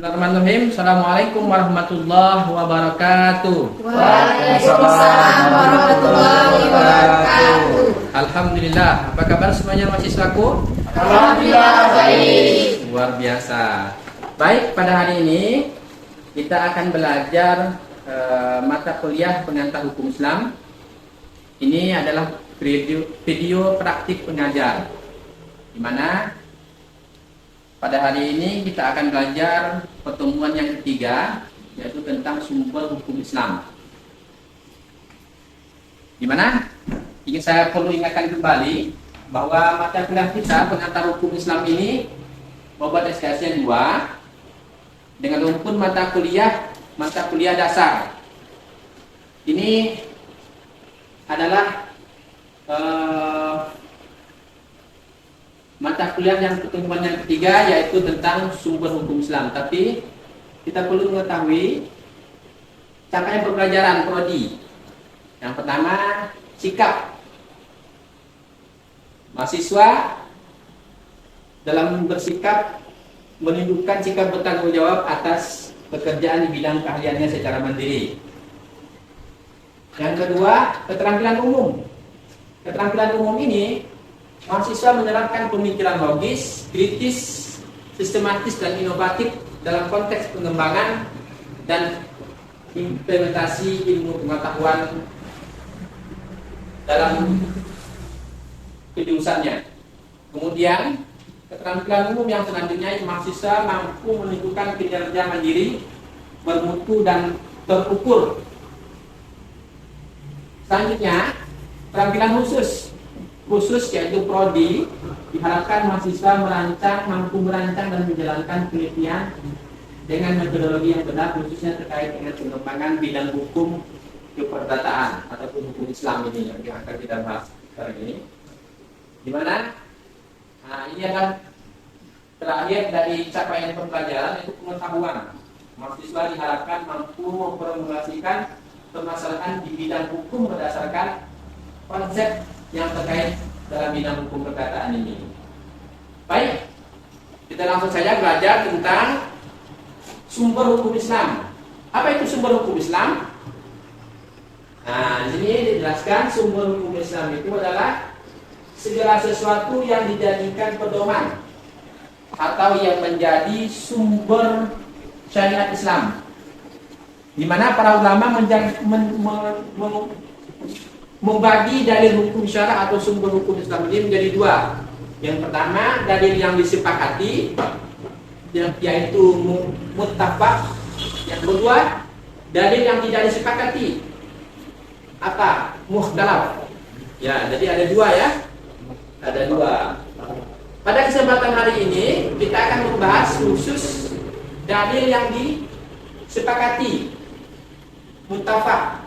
Bismillahirrahmanirrahim. Assalamualaikum warahmatullahi wabarakatuh. Waalaikumsalam warahmatullahi wabarakatuh. Alhamdulillah. Apa kabar semuanya mahasiswaku? Alhamdulillah baik. Luar biasa. Baik, pada hari ini kita akan belajar mata kuliah pengantar hukum Islam. Ini adalah video praktik pengajar, di mana pada hari ini kita akan belajar pertemuan yang ketiga, yaitu tentang sumber hukum Islam. Di mana ingin saya perlu ingatkan kembali bahwa mata kuliah kita pengantar hukum Islam ini membuat SKS-nya 2 dengan rumpun mata kuliah dasar. Ini adalah mata kuliah yang pertemuan yang ketiga, yaitu tentang sumber hukum Islam. Tapi kita perlu mengetahui capaian pembelajaran prodi. Yang pertama, sikap mahasiswa dalam bersikap menunjukkan sikap bertanggung jawab atas pekerjaan di bidang keahliannya secara mandiri. Yang kedua, keterampilan umum. Keterampilan umum ini mahasiswa menerapkan pemikiran logis, kritis, sistematis, dan inovatif dalam konteks pengembangan dan implementasi ilmu pengetahuan dalam kejurusannya. Kemudian, keterampilan umum yang selanjutnya, mahasiswa mampu menunjukkan kinerja mandiri, bermutu, dan terukur. Selanjutnya, keterampilan khusus yaitu prodi, diharapkan mahasiswa mampu merancang dan menjalankan penelitian dengan metodologi yang benar, khususnya terkait dengan pengembangan bidang hukum keperdataan ataupun hukum Islam ini yang akan kita bahas sekarang ini. Di mana ini adalah terakhir dari capaian pembelajaran, yaitu pengetahuan. Mahasiswa diharapkan mampu memformulasikan permasalahan di bidang hukum berdasarkan konsep yang terkait dalam bidang hukum perkataan ini. Baik, kita langsung saja belajar tentang sumber hukum Islam. Apa itu sumber hukum Islam? Nah, di sini dijelaskan sumber hukum Islam itu adalah segala sesuatu yang dijadikan pedoman atau yang menjadi sumber syariat Islam, di mana para ulama membagi dalil hukum syara atau sumber hukum Islam ini menjadi 2. Yang pertama, dalil yang disepakati, yaitu muttafaq. Yang kedua, dalil yang tidak disepakati, apa? Mukhtalaf. Ya, jadi ada 2 ya. Ada 2. Pada kesempatan hari ini kita akan membahas khusus dalil yang disepakati, muttafaq.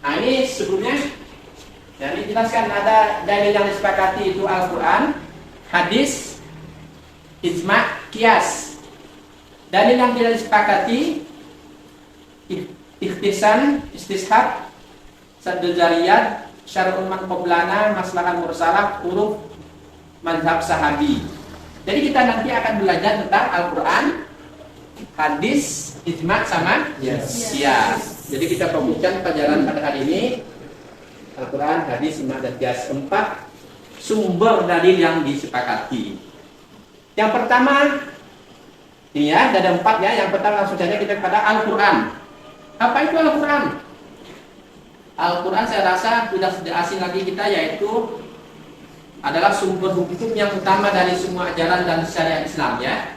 Nah, ini sebelumnya jadi jelaskan ada dalil yang disepakati itu Al-Quran, hadis, ijma', qiyas. Dalil yang tidak disepakati ikhtisan, istishab, saddul jariyat, syar'un man qablana, maslahan mursalah, huruf mazhab sahabi. Jadi kita nanti akan belajar tentang Al-Quran, hadis, ijma' sama qiyas. Jadi kita fokuskan pelajaran pada hari ini Al-Quran, hadis, ijma' dan qiyas. 4 sumber dalil yang disepakati. Yang pertama ini ya, ada 4 ya. Yang pertama langsung saja kita pada Al-Quran. Apa itu Al-Quran? Al-Quran saya rasa sudah tidak asing lagi kita, yaitu adalah sumber hukum yang utama dari semua ajaran dan syariat Islam ya.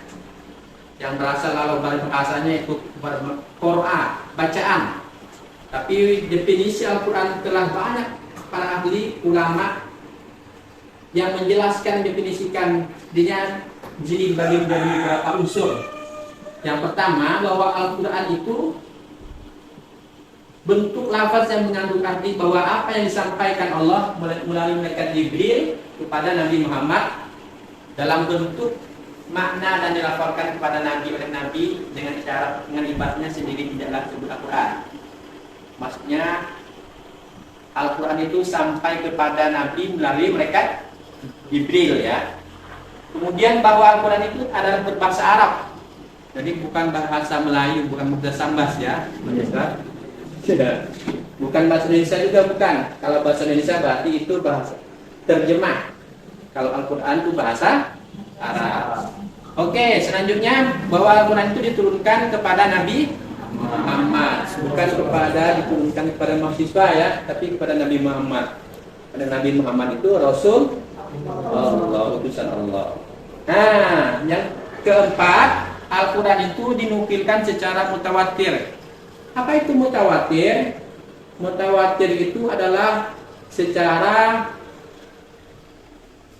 Yang berasal lalu dari bahasanya itu Quran, bacaan. Tapi definisi Al-Quran telah banyak para ahli ulama yang menjelaskan, definisikan dia jadi dibagi menjadi beberapa unsur. Yang pertama, bahwa Al-Quran itu bentuk lafaz yang mengandung arti bahwa apa yang disampaikan Allah melalui malaikat Jibril kepada Nabi Muhammad dalam bentuk makna dan dilafalkan kepada Nabi oleh Nabi dengan cara dengan ibaratnya sendiri tidaklah disebut Al-Quran. Maksudnya Al-Quran itu sampai kepada Nabi melalui malaikat Jibril ya. Kemudian bahwa Al-Quran itu adalah berbahasa Arab. Jadi bukan bahasa Melayu, bukan bahasa Sambas ya, Ustaz. Bukan bahasa Indonesia juga bukan. Kalau bahasa Indonesia berarti itu bahasa terjemah. Kalau Al-Quran itu bahasa Arab. Oke, selanjutnya bahwa Al-Quran itu diturunkan kepada Nabi Muhammad, bukan diturunkan kepada mahasiswa ya, tapi kepada Nabi Muhammad. Karena Nabi Muhammad itu Rasul Allah, utusan Allah. Nah, yang keempat, Al-Quran itu dinukilkan secara mutawatir. Apa itu mutawatir? Mutawatir itu adalah secara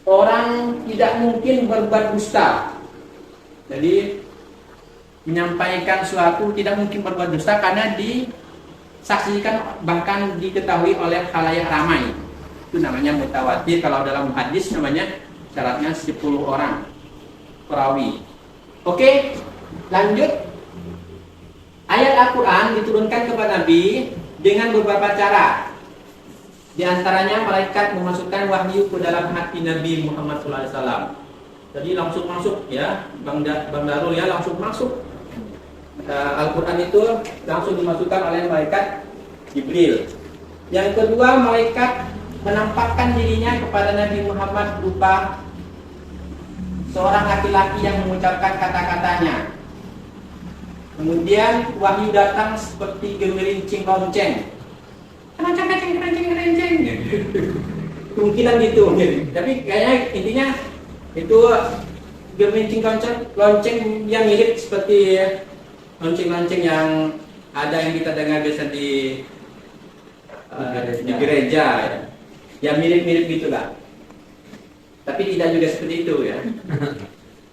orang tidak mungkin berbuat dusta. Jadi menyampaikan suatu tidak mungkin berbuat dusta karena disaksikan bahkan diketahui oleh khalayak ramai. Itu namanya mutawatir. Kalau dalam hadis namanya syaratnya 10 orang perawi. Oke, lanjut. Ayat Al-Quran diturunkan kepada Nabi dengan beberapa cara. Di antaranya malaikat memasukkan wahyu ke dalam hati Nabi Muhammad SAW. Jadi langsung masuk ya, Bang Darul ya, langsung masuk. Al-Quran itu langsung dimasukkan oleh malaikat Jibril. Yang kedua, malaikat menampakkan dirinya kepada Nabi Muhammad berupa seorang laki-laki yang mengucapkan kata-katanya. Kemudian wahyu datang seperti gemerincing lonceng. Kerenceng. Kemungkinan gitu. Tapi kayaknya intinya itu gemerincing lonceng yang mirip seperti lonceng-lonceng yang ada yang kita dengar biasa di gereja ya. Yang mirip-mirip gitulah. Tapi tidak juga seperti itu ya.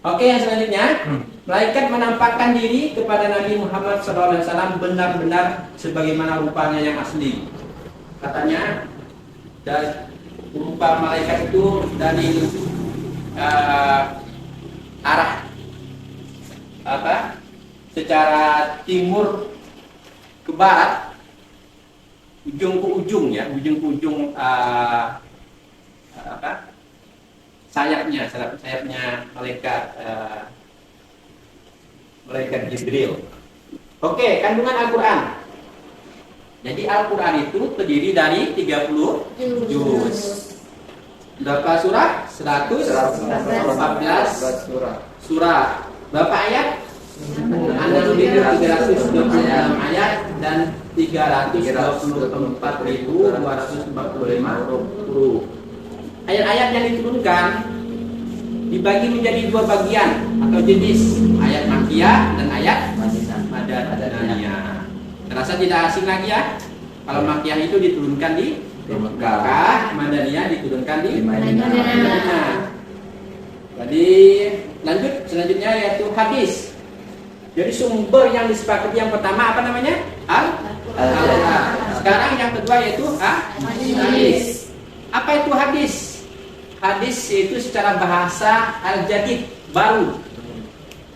Oke, yang selanjutnya, malaikat menampakkan diri kepada Nabi Muhammad SAW benar-benar sebagaimana rupanya yang asli. Katanya, dan rupa malaikat itu dari arah secara timur ke barat, ujung ke ujung ya, ujung ke ujung sayapnya malaikat Jibril. Oke, kandungan Al-Quran. Jadi Al-Quran itu terdiri dari 30 juz. Berapa surah? 114 surah. Berapa ayat? Ada lebih dari 326 ayat dan 324.245 huruf. Ayat-ayat yang diturunkan dibagi menjadi dua bagian atau jenis, ayat Makkiyah dan ayat Madaniyah. Terasa tidak asing lagi ya? Kalau Makkiyah itu diturunkan di Mekah, Madaniyah diturunkan di Madinah. Jadi lanjut selanjutnya yaitu hadis. Jadi sumber yang disepakati yang pertama apa namanya? Al-Quran. Sekarang yang kedua yaitu hadis. Apa itu hadis? Hadis itu secara bahasa al-jadid, baru.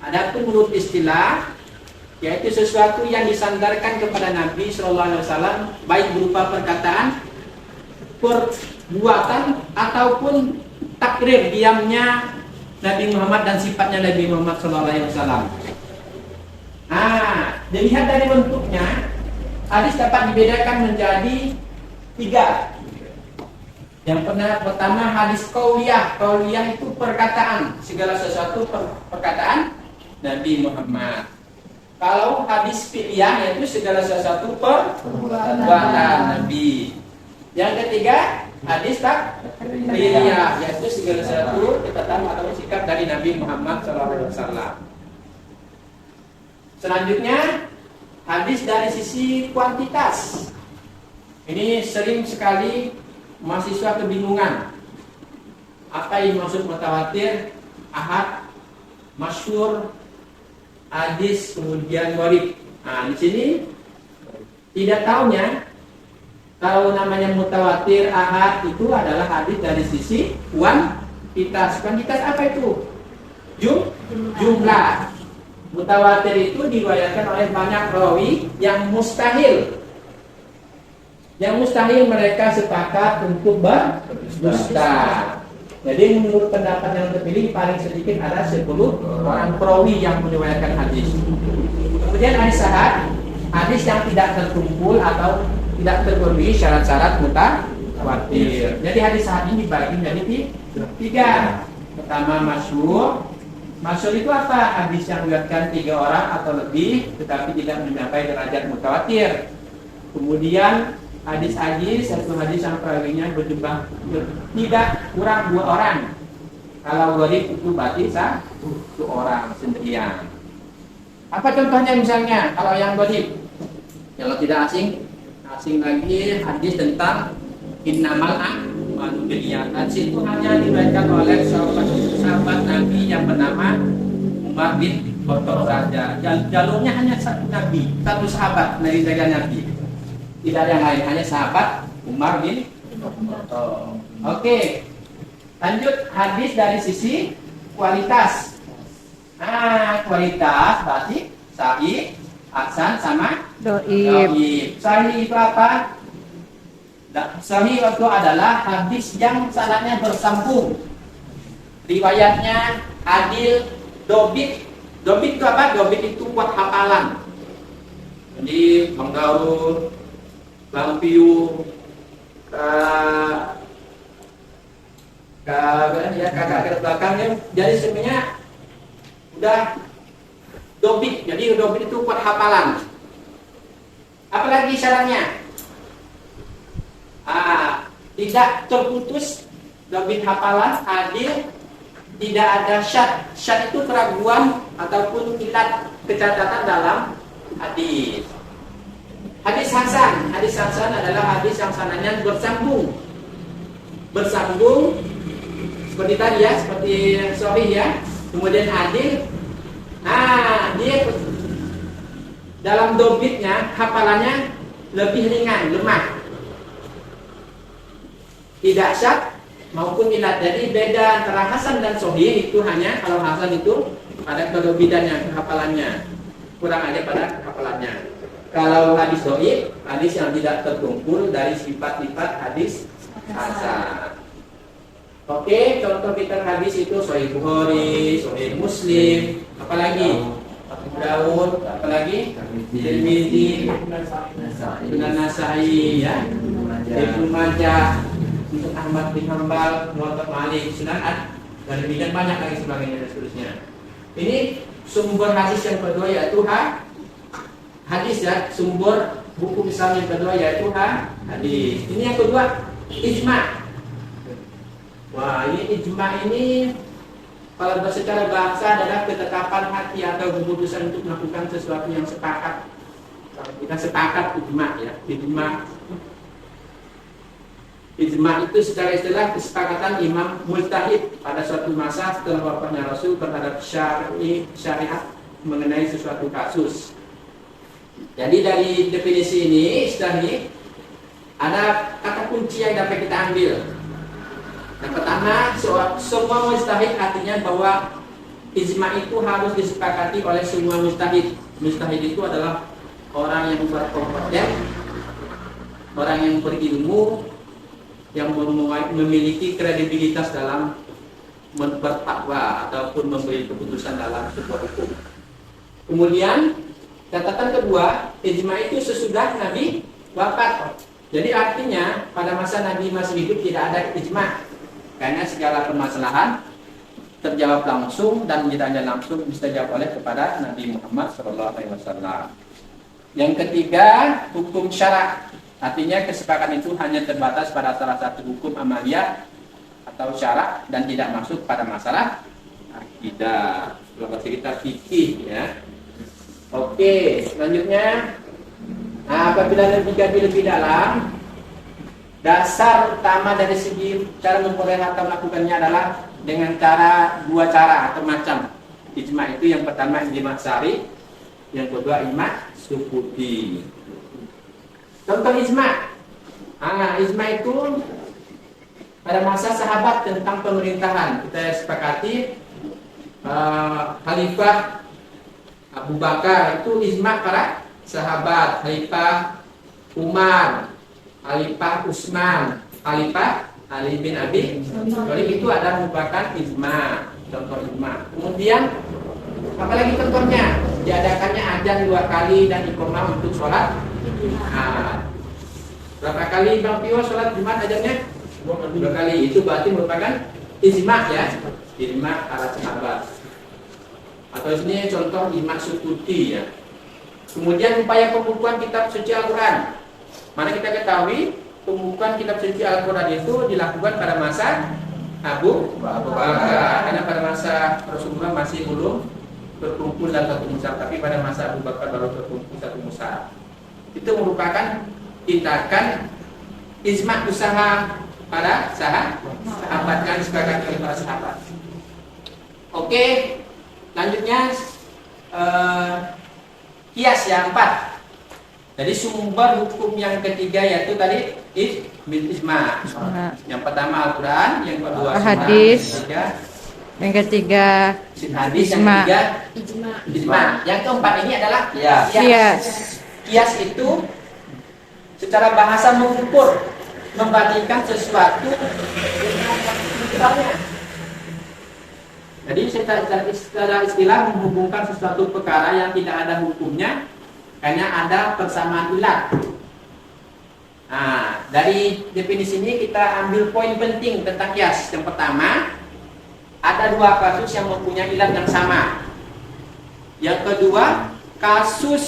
Adapun menurut istilah, yaitu sesuatu yang disandarkan kepada Nabi SAW, baik berupa perkataan, perbuatan, ataupun takrir diamnya Nabi Muhammad dan sifatnya Nabi Muhammad SAW. Nah, dilihat dari bentuknya, hadis dapat dibedakan menjadi 3. Yang pertama hadis qauliyah. Qauliyah itu perkataan, segala sesuatu perkataan Nabi Muhammad. Kalau hadis fi'liyah yaitu segala sesuatu perbuatan Nabi. Yang ketiga hadis takriyah yaitu segala sesuatu perkataan atau sikap dari Nabi Muhammad SAW. Selanjutnya hadis dari sisi kuantitas. Ini sering sekali mahasiswa kebingungan. Apa yang maksud mutawatir, ahad, masyhur, hadis, kemudian gharib. Nah, di sini tidak tahunya kalau namanya mutawatir, ahad itu adalah hadis dari sisi kuantitas. Kuantitas apa itu? Jumlah. Mutawatir itu diriwayatkan oleh banyak rawi yang mustahil. Yang mustahil mereka sepakat untuk berdusta. Jadi menurut pendapat yang terpilih paling sedikit ada 10 orang perawi yang meriwayatkan hadis. Kemudian hadis ahad, hadis yang tidak terkumpul atau tidak terpenuhi syarat-syarat mutawatir. Jadi hadis ahad ini dibagi menjadi 3. Pertama masyhur. Masyhur itu apa? Hadis yang diriwayatkan 3 orang atau lebih tetapi tidak mencapai derajat mutawatir. Kemudian hadis satu hadis yang perawinya berjumlah tidak kurang 2 orang. Kalau gharib itu berarti 1 orang sendirian. Apa contohnya misalnya kalau yang gharib? Kalau tidak asing lagi hadis tentang innamal a'malu binniyat. Hadis itu hanya diriwayatkan oleh sahabat Nabi yang bernama Umar bin Khattab saja. Jalurnya hanya satu Nabi, satu sahabat dari Nabi. Tidak ada yang lain, hanya sahabat Umar bin Khattab. Oke. Lanjut hadis dari sisi kualitas. Kualitas berarti sahih, hasan sama Doib. Sahih itu apa? Sahih itu adalah hadis yang sanadnya bersambung. Riwayatnya adil, dobit. Dobit itu apa? Dobit itu buat hafalan. Jadi Bang Daud, Bang Piu, kakak ke belakangnya. Jadi sebenarnya udah dobit. Jadi dobit itu buat hafalan. Apalagi syaratnya? Tidak terputus dobit hafalan, adil, tidak ada syad. Syad itu keraguan ataupun ilat kecacatan dalam hadis. Hadis hasan adalah hadis yang sanadnya bersambung seperti tadi ya, seperti sahih ya. Kemudian adil, dia dalam dobitnya hafalannya lebih ringan, lemah, tidak syad maupun ilat. Jadi beda antara hasan dan sahih itu hanya kalau hasan itu ada kedobitannya, hafalannya kurang ada pada hafalannya. Kalau hadis dhaif, hadis yang tidak terkumpul dari sifat-sifat hadis hasan. Oke, contoh fitur hadis itu Sahih Bukhari, Sahih Muslim, apalagi Abu Daud, apalagi Tirmidzi, Sunan Nasai, ya, Ibnu Majah, Musnad Ahmad bin Hanbal, Muwatta Malik, Sunan dan demikian banyak lagi sebagainya dan seterusnya. Ini sumber hadis yang kedua yaitu hadis ya, sumber buku Islam yang kedua yaitu hadis. Ini yang kedua ijma. Wah, ini ijma ini kalau secara bahasa adalah ketetapan hati atau keputusan untuk melakukan sesuatu yang sepakat. Kalau kita sepakat ijma ya, ijma itu secara istilah kesepakatan imam mujtahid pada suatu masa setelah wafatnya Rasul terhadap syariat mengenai sesuatu kasus. Jadi dari definisi ini, istilah ini ada kata kunci yang dapat kita ambil. Yang pertama, semua mujtahid artinya bahwa ijma itu harus disepakati oleh semua mujtahid. Mujtahid itu adalah orang yang berkompeten, orang yang berilmu, yang memiliki kredibilitas dalam berfatwa ataupun memberi keputusan dalam sebuah hukum. Kemudian catatan kedua, ijma itu sesudah Nabi wafat. Jadi artinya pada masa Nabi masih hidup tidak ada ijma, karena segala permasalahan terjawab langsung dan tidak langsung bisa dijawab oleh kepada Nabi Muhammad SAW. Yang ketiga, hukum syarak. Artinya kesepakatan itu hanya terbatas pada salah satu hukum amaliyah atau syarak dan tidak masuk pada masalah akidah. Kalau kita fikih ya. Oke, selanjutnya apabila lebih dalam, dasar utama dari segi cara memperoleh atau melakukannya adalah dengan dua cara atau macam. Ijma itu yang pertama ijma syari, yang kedua ijma sukuti. Contoh ijma. Ijma itu pada masa sahabat tentang pemerintahan. Kita sepakati Khalifah Abu Bakar itu ijma para sahabat. Khalifah Umar, Khalifah Utsman, Khalifah Ali bin Abi Thalib itu ada merupakan ijma, contoh ijma. Kemudian apalagi contohnya diadakannya azan 2 kali dan iqamah untuk sholat Jumat. Berapa kali Bang Pio sholat Jumat azannya? 2 kali. Itu berarti merupakan ijma ya, ijma para sahabat. Atau ini contoh ijma Sukuti ya. Kemudian upaya pembukuan kitab suci Al-Quran. Mana kita ketahui pembukuan kitab suci Al-Quran itu dilakukan pada masa Abu Bakar. Karena pada masa Rasulullah masih belum berkumpul dalam satu mushaf, tapi pada masa Abu Bakar baru berkumpul satu mushaf. Itu merupakan tindakan ijma usaha para sahabat yang disepakati oleh para sahabat. Oke, lanjutnya kias yang 4. Jadi sumber hukum yang ketiga yaitu tadi ijma. Yang pertama Al-Quran, yang kedua hadis, yang ketiga hadis, yang ijma. ketiga ijma. Yang keempat ini adalah Kias. Kias itu secara bahasa mengukur, membandingkan sesuatu dengan sekitarnya. Jadi secara istilah menghubungkan sesuatu perkara yang tidak ada hukumnya hanya ada persamaan ilat. Nah, dari definisi ini kita ambil poin penting tentang kias. Yang pertama, ada 2 kasus yang mempunyai ilat yang sama. Yang kedua, kasus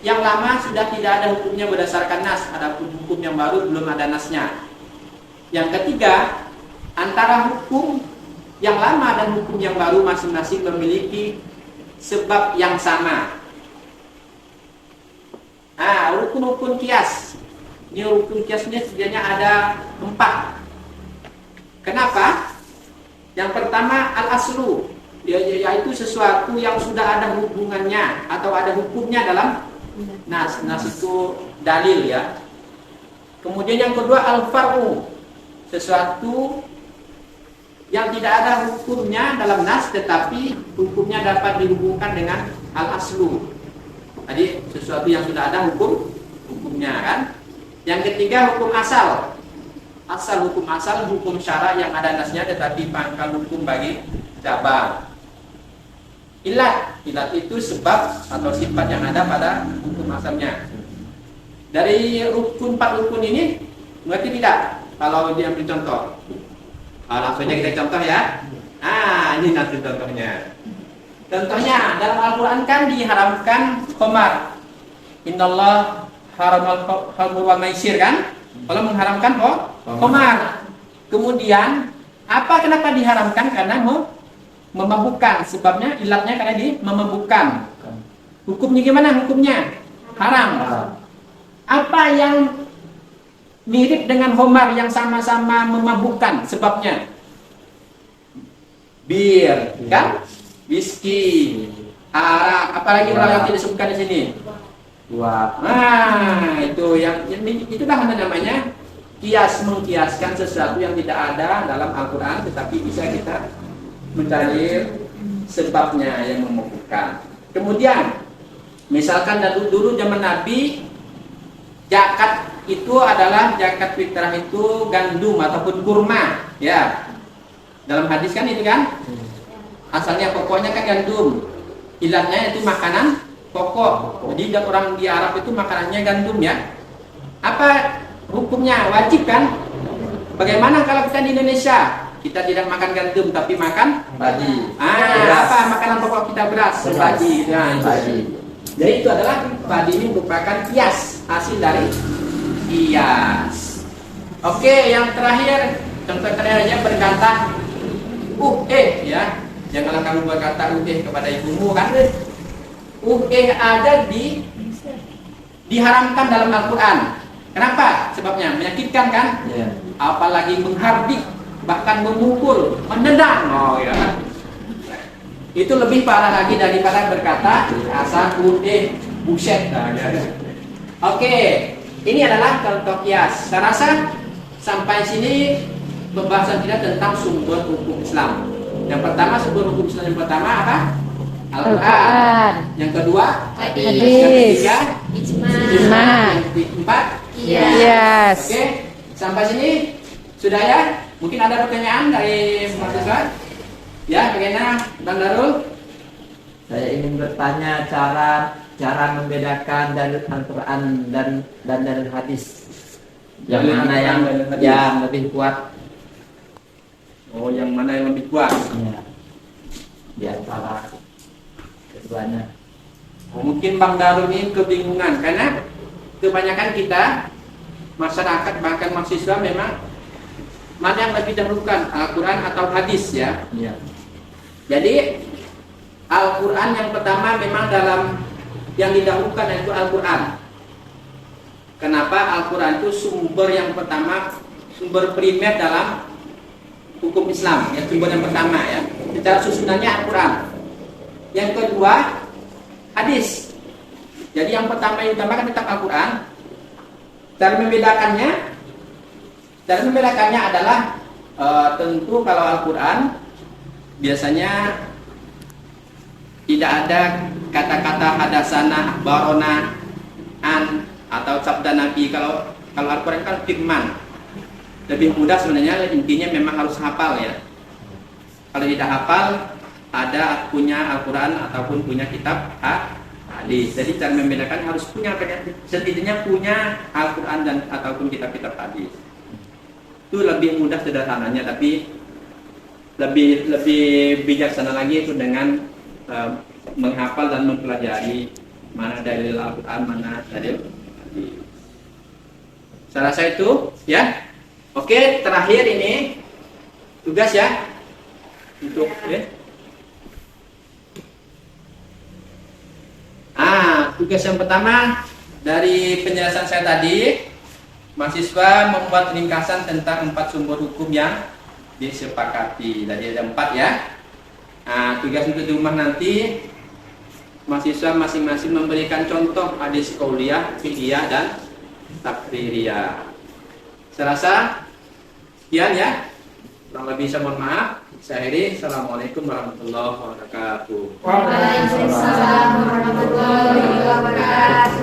yang lama sudah tidak ada hukumnya berdasarkan nas, ada hukum yang baru belum ada nasnya. Yang ketiga, antara hukum yang lama dan hukum yang baru masing-masing memiliki sebab yang sama. Rukun-rukun kias. Ini rukun kiasnya sebenarnya ada 4. Kenapa? Yang pertama al-aslu, yaitu sesuatu yang sudah ada hubungannya atau ada hukumnya dalam nas. Nas itu dalil ya. Kemudian yang kedua al-far'u, sesuatu yang tidak ada hukumnya dalam nas tetapi hukumnya dapat dihubungkan dengan al-aslu. Jadi sesuatu yang sudah ada hukumnya kan. Yang ketiga hukum asal. Hukum asal, hukum syara yang ada nasnya tetapi pangkal hukum bagi cabang. Ilat itu sebab atau sifat yang ada pada hukum asalnya. Dari 4 rukun ini mengerti tidak? Kalau diambil contoh. Langsung aja kita contoh ya. Ini nanti contohnya. Contohnya dalam Al-Quran kan diharamkan khamar. Innallah haramal khamr wal maisir kan? Kalau mengharamkan khamar. Kemudian kenapa diharamkan? Karena memabukkan. Sebabnya ilatnya karena memabukkan. Hukumnya gimana? Hukumnya haram. Apa yang mirip dengan khamar yang sama-sama memabukkan? Sebabnya bir kan? Whisky, arak, apalagi yang tidak disebutkan di sini. Itu itulah namanya kias, mengkiaskan sesuatu yang tidak ada dalam Al-Quran, tetapi bisa kita mencari sebabnya yang memabukkan. Kemudian, misalkan dulu zaman Nabi, zakat itu adalah zakat fitrah itu gandum ataupun kurma, ya. Dalam hadis kan itu kan? Asalnya pokoknya kan gandum, ilatnya itu makanan pokok. Jadi orang di Arab itu makanannya gandum ya. Apa hukumnya? Wajib kan? Bagaimana kalau kita di Indonesia? Kita tidak makan gandum tapi makan padi. Apa makanan pokok kita? Beras, padi. Jadi itu adalah padi ini merupakan kias, hasil dari kias. Oke, yang terakhir, contoh terakhirnya berkata ya. Janganlah kamu berkata kepada ibumu kan. Ada diharamkan dalam Al-Quran. Kenapa? Sebabnya menyakitkan kan? Apalagi menghardik, bahkan memukul, menendang. Ya. Itu lebih parah lagi daripada berkata asal buset. Oke, ini adalah contoh kias. Saya rasa sampai sini pembahasan kita tentang sumber hukum Islam. Yang pertama, sumber hukum Islam yang pertama apa? Al-Quran. Yang kedua hadis. Yang ketiga ijma. Yang keempat kias. Oke, sampai sini sudah ya? Mungkin ada pertanyaan dari mahasiswa? Ya, bagaimana Bang Darul? Saya ingin bertanya cara membedakan dari Al-Quran dan dari hadis. Yang Dalil mana Al-Quran dan hadis. yang lebih kuat? Oh, yang mana yang lebih kuat? Ya, di antara keduanya. Oh, mungkin Bang Darul ini kebingungan karena kebanyakan kita masyarakat bahkan mahasiswa memang mana yang lebih dahulukan, Al-Quran atau hadis ya. Ya. Jadi Al-Quran yang pertama memang dalam yang didahulukan yaitu Al-Quran. Kenapa? Al-Quran itu sumber yang pertama, sumber primer dalam hukum Islam, ya, sumber yang pertama ya. Secara susunannya Al-Quran. Yang kedua hadis. Jadi yang pertama yang ditambahkan tentang Al-Quran. Cara membedakannya adalah tentu kalau Al-Quran biasanya tidak ada kata-kata hadasana, barona, an atau sabda Nabi. Kalau Al-Quran kan firman, lebih mudah sebenarnya, intinya memang harus hafal ya. Kalau tidak hafal, ada punya Al-Quran ataupun punya kitab hadis. Jadi cara membedakan harus punya, setidaknya punya Al-Quran dan ataupun kitab-kitab hadis. Itu lebih mudah sederhananya, tapi lebih bijaksana lagi itu dengan menghafal dan mempelajari mana dalil Al-Quran, mana dalil hadis. Saya rasa itu ya. Oke, terakhir ini tugas ya untuk ya. Tugas yang pertama dari penjelasan saya tadi, mahasiswa membuat ringkasan tentang 4 sumber hukum yang disepakati. Tadi ada 4 ya. Tugas untuk di rumah nanti mahasiswa masing-masing memberikan contoh hadis qauliyah, fiqhiyah dan takririyah. Saya rasa sekian ya. Kurang lebih saya mohon maaf. Saya akhiri. Assalamualaikum warahmatullahi wabarakatuh. Waalaikumsalam warahmatullahi wabarakatuh.